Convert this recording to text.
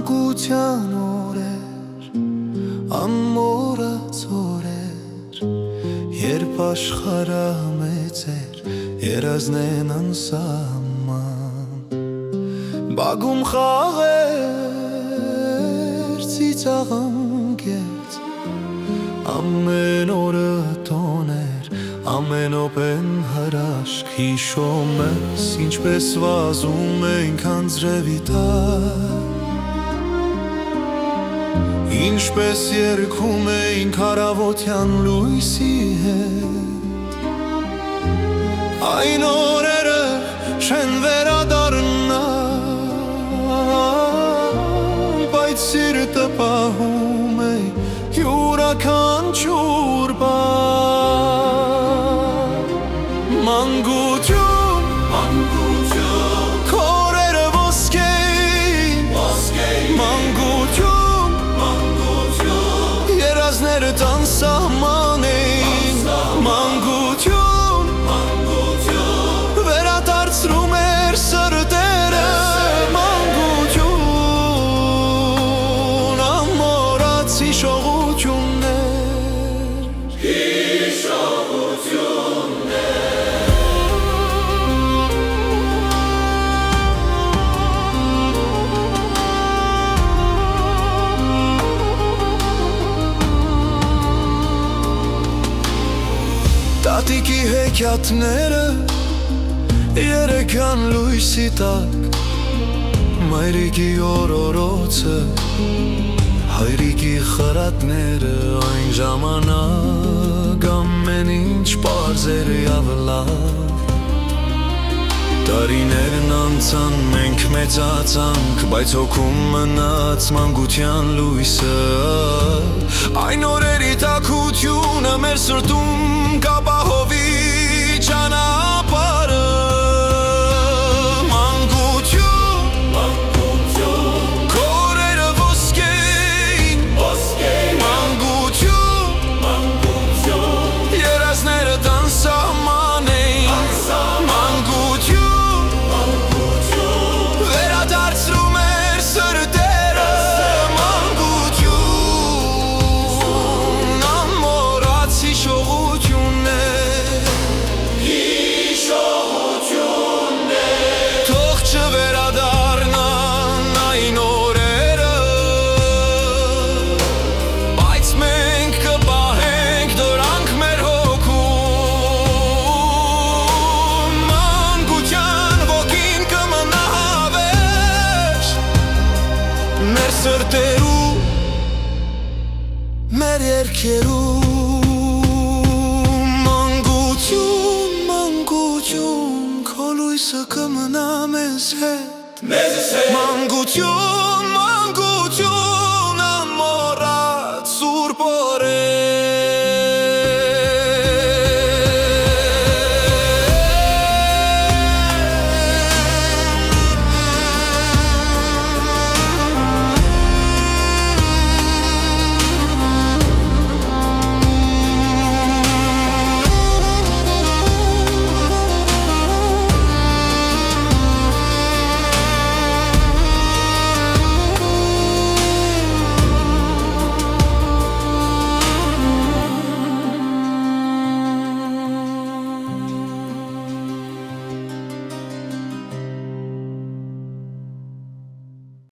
Մանկության օրեր, ամորած օրեր, երբ աշխարհը մեծ էր, երազներն անսահման, բակում խաղեր, ծիծաղանքեց, ամեն օրը տոներ, ամեն օպեն հրաշք, հիշում ես, ինչպես վազում էինք անձրևի տակ, ինչպես երգում էինք առավոտյան լույսի հետ, այն օրերը չեն վերադառնա, բայց սիրտը պահում է յուրաքանչյուր բան, մանկություն, մանկություն, քորերը ոսկեին, մանկություն, երազներդ անսահման էին, մանկություն, վերադարձնում էր սրտերը, մանկություն, ամորած հիշողություններ, տատիկի հեքիաթները երեկան լույսի տակ, մայրիկի օրորոցը, հայրիկի խրատները, այն ժամանակ ամեն ինչ պարզ էր լավ, տարիներն անցան, մենք մեծացանք, բայց հոգում մնաց մանկության լույսը, այն օրերի տաքությունը մեր սրտում կապահովի ճանապարհը, մանկություն, քորերը ոսկեին, մանկություն, երազներդ անսահման էին, մանկություն, վերադարձնում էր սրտերը, մանկություն, ամորած հիշողություններ, թող չվերադառնան այն օրերը, բայց մենք կպահենք դրանք մեր հոգում, մանկության ոգին կմնա հավերժ մեր սրտերում, մեր երգերում, մանկություն, մանկություն, քո լույսը կմնա մեզ հետ, մանկություն